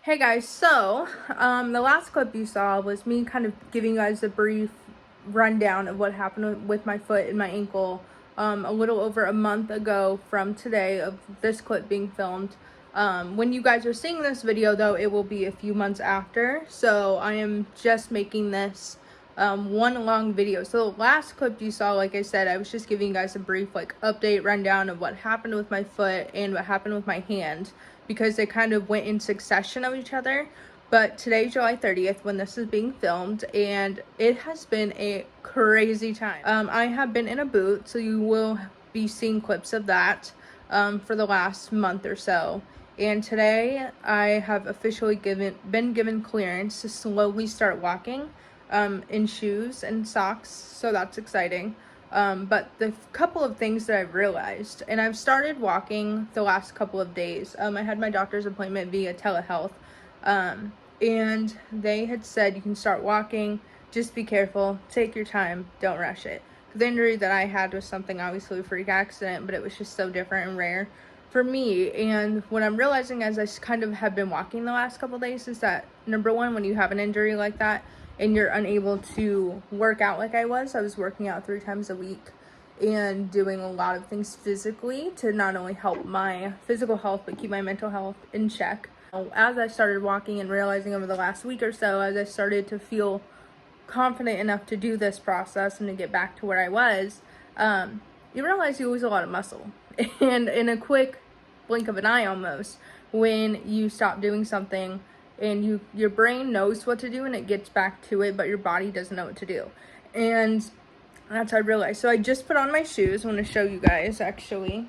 Hey guys, so the last clip you saw was me kind of giving you guys a brief rundown of what happened with my foot and my ankle a little over a month ago from today of this clip being filmed. When you guys are seeing this video though, it will be a few months after, so I am just making this one long video. So the last clip you saw, like I said, I was just giving you guys a brief update rundown of what happened with my foot and what happened with my hand, because they kind of went in succession of each other. But today's July 30th when this is being filmed, and it has been a crazy time. I have been in a boot, so you will be seeing clips of that for the last month or so. And today I have officially been given clearance to slowly start walking in shoes and socks, so that's exciting. But the couple of things that I've realized, and I've started walking the last couple of days. I had my doctor's appointment via telehealth, and they had said you can start walking, just be careful, take your time, don't rush it. The injury that I had was something, obviously a freak accident, but it was just so different and rare for me. And what I'm realizing as I kind of have been walking the last couple of days is that, number one, when you have an injury like that and you're unable to work out like I was working out 3 times a week and doing a lot of things physically to not only help my physical health but keep my mental health in check. As I started walking and realizing over the last week or so, as I started to feel confident enough to do this process and to get back to where I was, you realize you lose a lot of muscle. And in a quick blink of an eye almost, when you stop doing something and your brain knows what to do and it gets back to it, but your body doesn't know what to do. And that's what I realized. So I just put on my shoes. I want to show you guys actually.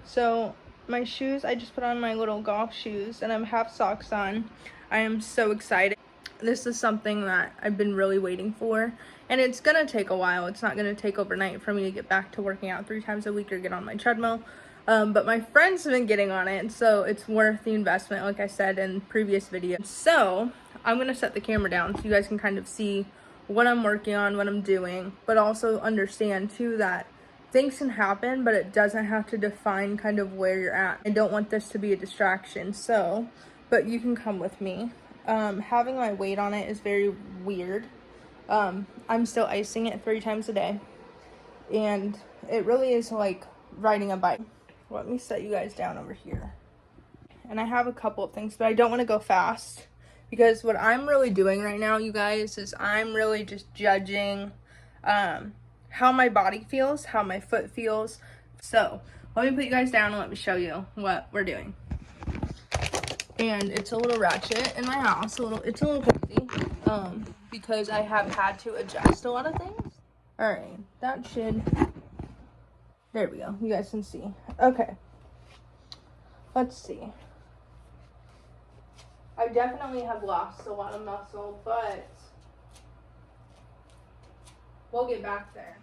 So my shoes, I just put on my little golf shoes and I have socks on. I am so excited. This is something that I've been really waiting for, and it's gonna take a while. It's not gonna take overnight for me to get back to working out 3 times a week or get on my treadmill. But my friends have been getting on it, so it's worth the investment, like I said in previous videos. So I'm gonna set the camera down so you guys can kind of see what I'm working on, what I'm doing, but also understand too that things can happen, but it doesn't have to define kind of where you're at. I don't want this to be a distraction, so, but you can come with me. Having my weight on it is very weird. I'm still icing it 3 times a day, and it really is like riding a bike. Let me set you guys down over here. And I have a couple of things, but I don't want to go fast, because what I'm really doing right now, you guys, is I'm really just judging how my body feels, how my foot feels. So let me put you guys down and let me show you what we're doing. And it's a little ratchet in my house, it's a little crazy, because I have had to adjust a lot of things. All right, that should, there we go, you guys can see. Okay, let's see. I definitely have lost a lot of muscle, but we'll get back there.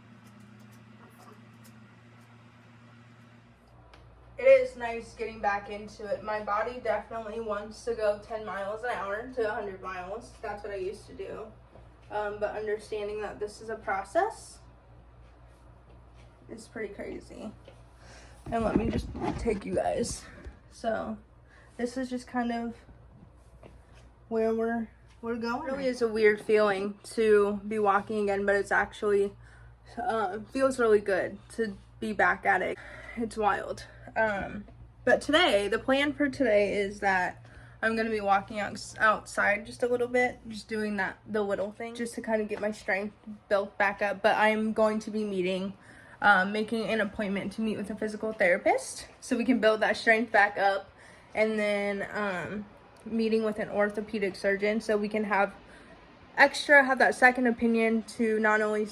It is nice getting back into it. My body definitely wants to go 10 miles an hour to 100 miles. That's what I used to do. But understanding that this is a process is pretty crazy. And let me just take you guys. So this is just kind of where we're going. It really is a weird feeling to be walking again, but it's actually feels really good to be back at it. It's wild. But today, the plan for today is that I'm going to be walking outside just a little bit, just doing the little thing, just to kind of get my strength built back up. But I'm going to be making an appointment to meet with a physical therapist so we can build that strength back up, and then meeting with an orthopedic surgeon so we can have that second opinion to not only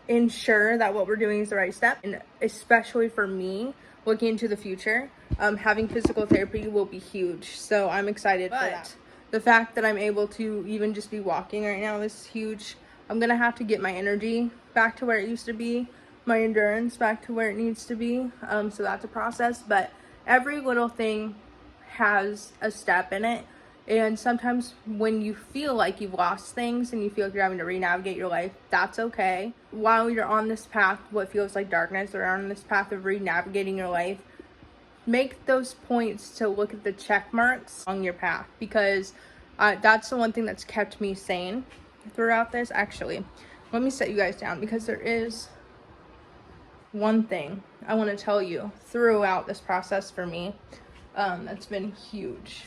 ensure that what we're doing is the right step, and especially for me, looking into the future, having physical therapy will be huge. So I'm excited for that. The fact that I'm able to even just be walking right now is huge. I'm gonna have to get my energy back to where it used to be, my endurance back to where it needs to be. So that's a process, but every little thing has a step in it. And sometimes when you feel like you've lost things and you feel like you're having to re-navigate your life, that's okay. While you're on this path, what feels like darkness, or on this path of re-navigating your life, make those points to look at the check marks on your path, because That's the one thing that's kept me sane throughout this. Actually, let me set you guys down because there is one thing I want to tell you throughout this process for me that's been huge.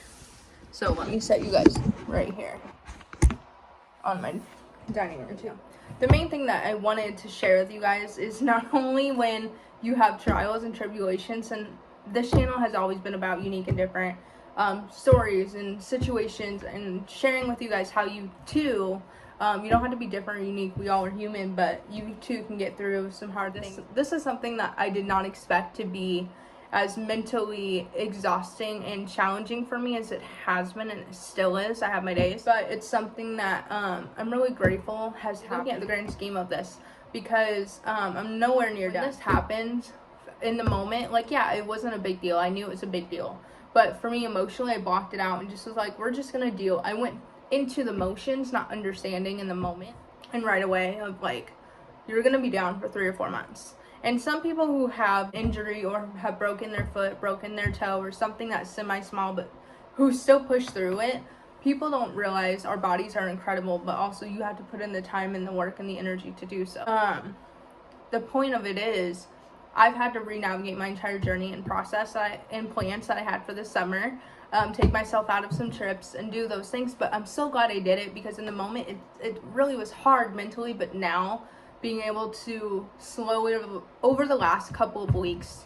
So let me set you guys right here on my dining room too. The main thing that I wanted to share with you guys is not only when you have trials and tribulations, and this channel has always been about unique and different stories and situations, and sharing with you guys how you too, you don't have to be different or unique, we all are human, but you too can get through some hard things. This is something that I did not expect to be as mentally exhausting and challenging for me as it has been, and it still is. I have my days, but it's something that I'm really grateful has happened at the grand scheme of this, because I'm nowhere near done. When this happened, in the moment, like, yeah, it wasn't a big deal. I knew it was a big deal, but for me emotionally, I blocked it out and just was like, we're just gonna deal. I went into the motions, not understanding in the moment, and right away of like, you're gonna be down for 3 or 4 months. And some people who have injury or have broken their foot, broken their toe, or something that's semi-small, but who still push through it, people don't realize our bodies are incredible, but also you have to put in the time and the work and the energy to do so. The point of it is, I've had to re-navigate my entire journey and process and plans that I had for this summer, take myself out of some trips and do those things, but I'm so glad I did it, because in the moment it really was hard mentally, but now being able to slowly over the last couple of weeks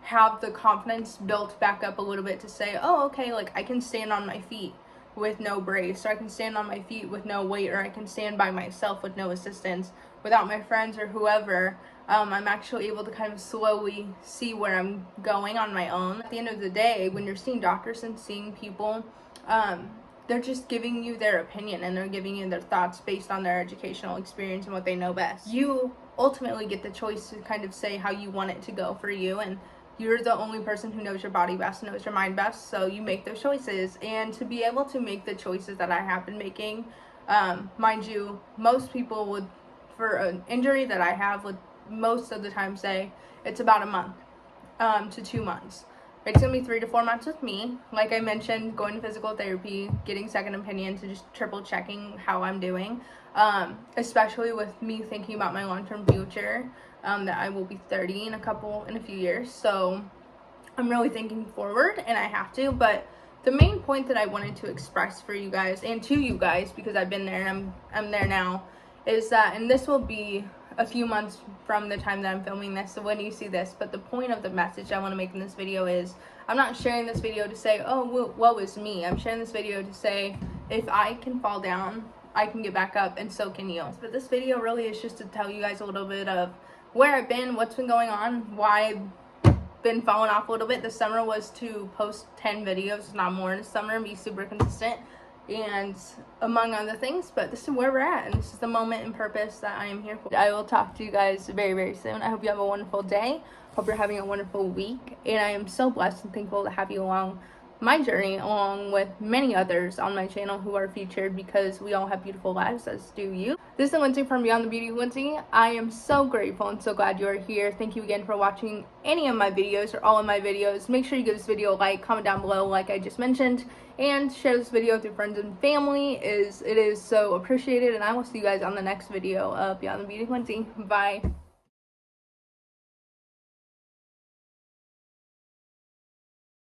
have the confidence built back up a little bit to say, oh, okay, like I can stand on my feet with no brace, or I can stand on my feet with no weight, or I can stand by myself with no assistance without my friends or whoever. I'm actually able to kind of slowly see where I'm going on my own. At the end of the day, when you're seeing doctors and seeing people, they're just giving you their opinion, and they're giving you their thoughts based on their educational experience and what they know best. You ultimately get the choice to kind of say how you want it to go for you, and you're the only person who knows your body best, knows your mind best, so you make those choices. And to be able to make the choices that I have been making, mind you, most people would, for an injury that I have, would most of the time say it's about a month to 2 months. It's gonna be 3 to 4 months with me. Like I mentioned, going to physical therapy, getting second opinions, and just triple checking how I'm doing. Especially with me thinking about my long-term future, that I will be 30 in a few years. So I'm really thinking forward, and I have to. But the main point that I wanted to express for you guys, and to you guys, because I've been there and I'm there now, is that, and this will be a few months from the time that I'm filming this, so when you see this, but the point of the message I want to make in this video is, I'm not sharing this video to say, oh, woe is me. I'm sharing this video to say, if I can fall down, I can get back up, and so can you. But this video really is just to tell you guys a little bit of where I've been, what's been going on, why I've been falling off a little bit. This summer was to post 10 videos, not more in the summer, and be super consistent, and among other things. But this is where we're at, and this is the moment and purpose that I am here for. I will talk to you guys very, very soon. I hope you have a wonderful day. Hope you're having a wonderful week, and I am so blessed and thankful to have you along my journey, along with many others on my channel who are featured, because we all have beautiful lives, as do you. This is Lindsay from Beyond the Beauty with Lindsay. I am so grateful and so glad you are here. Thank you again for watching any of my videos or all of my videos. Make sure you give this video a like, comment down below like I just mentioned, and share this video with your friends and family. It is so appreciated, and I will see you guys on the next video of Beyond the Beauty with Lindsay. Bye.